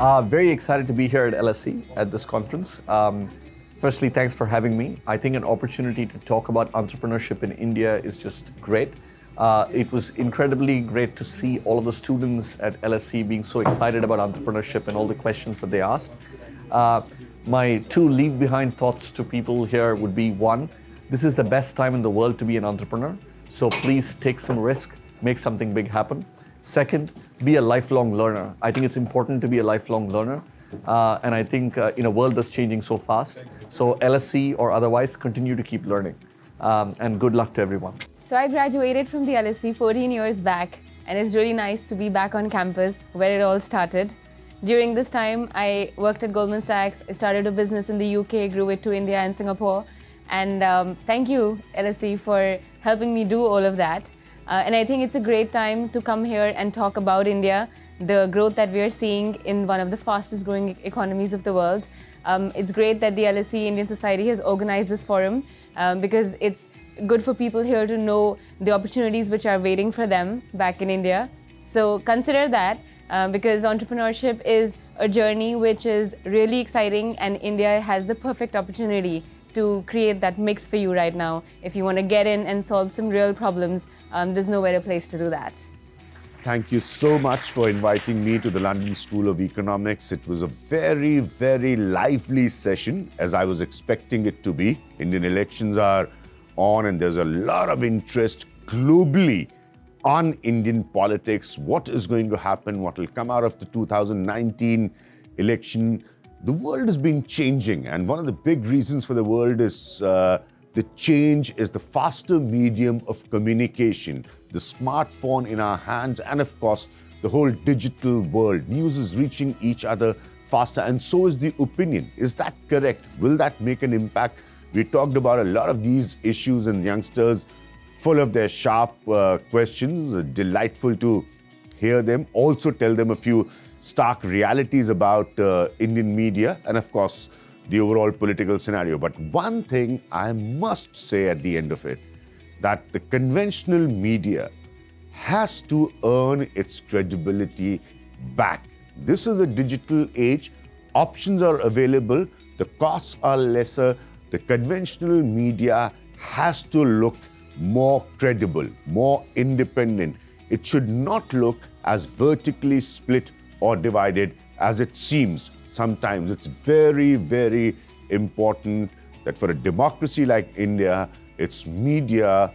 Very excited to be here at LSE at this conference. Firstly, thanks for having me. I think an opportunity to talk about entrepreneurship in India is just great. It was incredibly great to see all of the students at LSE being so excited about entrepreneurship and all the questions that they asked. My two leave behind thoughts to people here would be, one, this is the best time in the world to be an entrepreneur. So please take some risk, make something big happen. Second, be a lifelong learner. I think it's important to be a lifelong learner. And I think in a world that's changing so fast, so LSE or otherwise, continue to keep learning. And good luck to everyone. So I graduated from the LSE 14 years back, and it's really nice to be back on campus where it all started. During this time, I worked at Goldman Sachs. I started a business in the UK, grew it to India and Singapore. And thank you, LSE, for helping me do all of that. And I think it's a great time to come here and talk about India, the growth that we are seeing in one of the fastest growing economies of the world. It's great that the LSE Indian Society has organized this forum because it's good for people here to know the opportunities which are waiting for them back in India. So consider that because entrepreneurship is a journey which is really exciting, and India has the perfect opportunity to create that mix for you right now. If you want to get in and solve some real problems, there's no better place to do that. Thank you so much for inviting me to the London School of Economics. It was a very, very lively session, as I was expecting it to be. Indian elections are on, and there's a lot of interest globally on Indian politics. What is going to happen? What will come out of the 2019 election? The world has been changing, and one of the big reasons for the world is the change is the faster medium of communication, the smartphone in our hands, and of course, the whole digital world. News is reaching each other faster, and so is the opinion. Is that correct? Will that make an impact? We talked about a lot of these issues, and youngsters full of their sharp questions. Delightful to hear them. Also tell them a few stark realities about Indian media and, of course, the overall political scenario. But one thing I must say at the end of it, that the conventional media has to earn its credibility back. This is a digital age. Options are available. The costs are lesser. The conventional media has to look more credible, more independent. It should not look as vertically split or divided as it seems. Sometimes it's very, very important that for a democracy like India, its media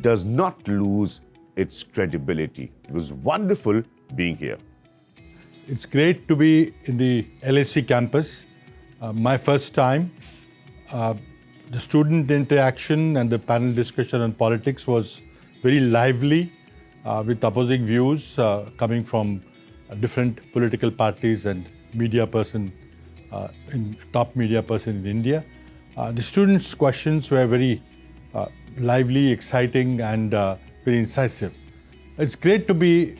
does not lose its credibility. It was wonderful being here. It's great to be in the LSE campus. My first time. The student interaction and the panel discussion on politics was very lively with opposing views coming from different political parties and media person, top media person in India. The students' questions were very lively, exciting, and very incisive. It's great to be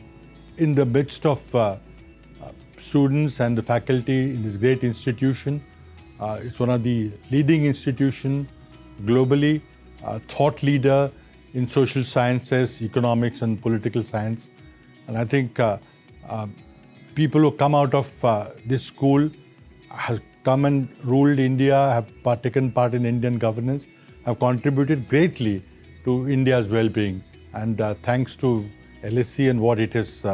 in the midst of students and the faculty in this great institution. It's one of the leading institutions globally, thought leader in social sciences, economics, and political science. And I think people who come out of this school have come and ruled India, have taken part in Indian governance, have contributed greatly to India's well-being. And thanks to LSE and what it has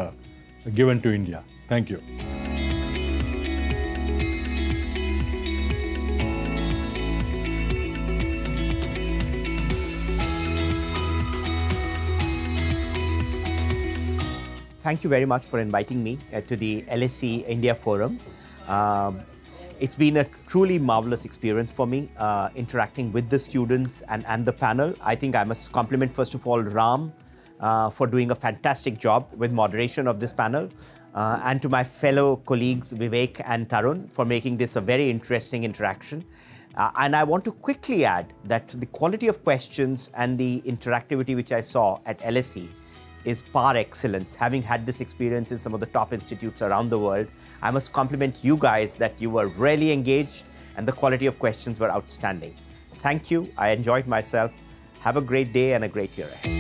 given to India. Thank you. Thank you very much for inviting me to the LSE India Forum. It's been a truly marvelous experience for me interacting with the students and the panel. I think I must compliment first of all Ram for doing a fantastic job with moderation of this panel, and to my fellow colleagues Vivek and Tarun for making this a very interesting interaction. And I want to quickly add that the quality of questions and the interactivity which I saw at LSE is par excellence. Having had this experience in some of the top institutes around the world, I must compliment you guys that you were really engaged and the quality of questions were outstanding. Thank you. I enjoyed myself. Have a great day and a great year ahead.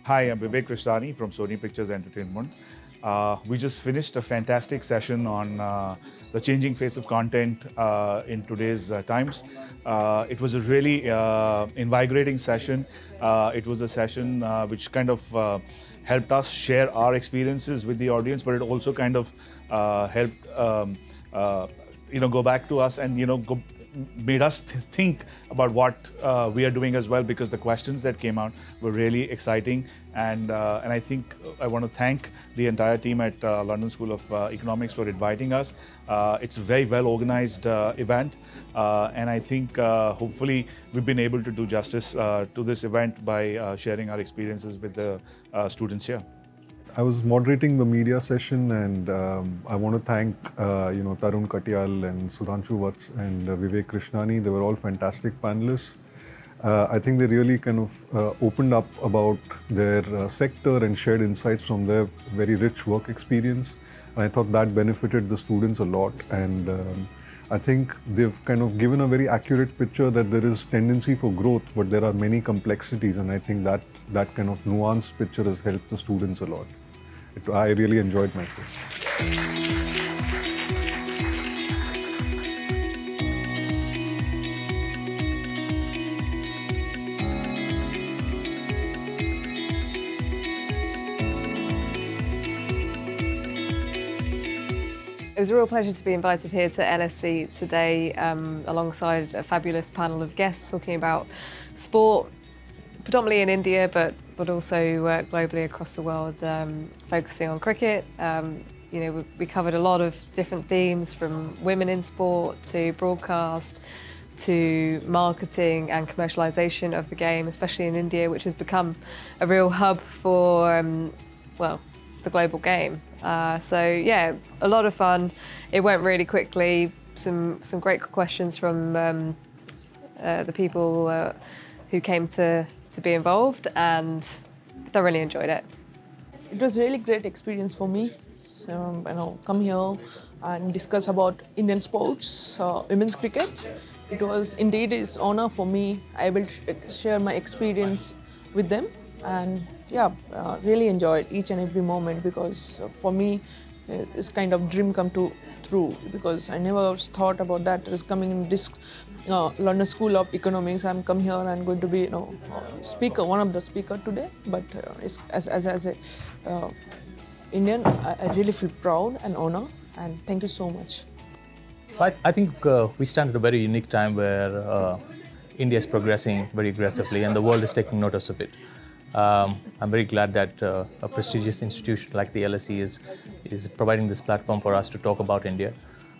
Hi, I'm Vivek Krishnani from Sony Pictures Entertainment. We just finished a fantastic session on the changing face of content in today's times. It was a really invigorating session. It was a session which kind of helped us share our experiences with the audience, but it also kind of helped go back to us and made us think about what we are doing as well, because the questions that came out were really exciting, and I think I want to thank the entire team at London School of Economics for inviting us. It's a very well organized event, and I think hopefully we've been able to do justice to this event by sharing our experiences with the students here. I was moderating the media session, and I want to thank Tarun Katyal and Sudhanshu Vats and Vivek Krishnani. They were all fantastic panelists. I think they really kind of opened up about their sector and shared insights from their very rich work experience. And I thought that benefited the students a lot. And I think they've kind of given a very accurate picture that there is tendency for growth, but there are many complexities. And I think that kind of nuanced picture has helped the students a lot. I really enjoyed myself. It was a real pleasure to be invited here to LSE today alongside a fabulous panel of guests talking about sport, predominantly in India, but also globally across the world, focusing on cricket. We covered a lot of different themes, from women in sport to broadcast to marketing and commercialization of the game, especially in India, which has become a real hub for, the global game. So yeah, a lot of fun. It went really quickly. Some great questions from the people who came to be involved, and thoroughly enjoyed it. It was a really great experience for me. Come here and discuss about Indian sports, women's cricket. It was indeed an honor for me. I will share my experience with them, and really enjoyed each and every moment, because for me it's kind of dream come true, because I never thought about that. It is coming in this London School of Economics. I'm come here and going to be speaker, one of the speaker today. But as a Indian, I really feel proud and honor, and thank you so much. I think we stand at a very unique time where India is progressing very aggressively, and the world is taking notice of it. I'm very glad that a prestigious institution like the LSE is providing this platform for us to talk about India.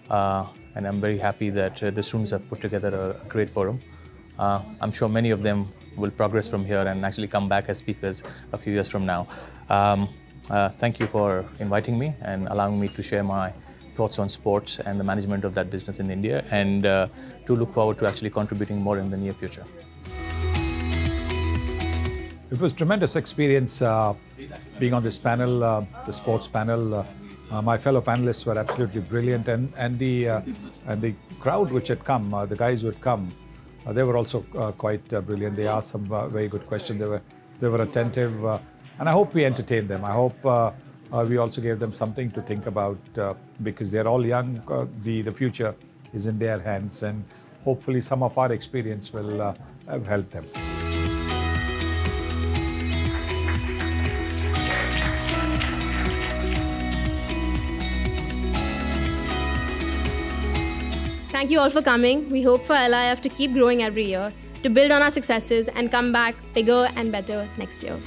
And I'm very happy that the students have put together a great forum. I'm sure many of them will progress from here and actually come back as speakers a few years from now. Thank you for inviting me and allowing me to share my thoughts on sports and the management of that business in India, and to look forward to actually contributing more in the near future. It was a tremendous experience being on this panel, the sports panel. My fellow panelists were absolutely brilliant, and the crowd which had come, the guys who had come, they were also quite brilliant. They asked some very good questions. They were attentive, and I hope we entertained them. I hope we also gave them something to think about, because they're all young. The future is in their hands, and hopefully some of our experience will have helped them. Thank you all for coming. We hope for LIF to keep growing every year, to build on our successes and come back bigger and better next year.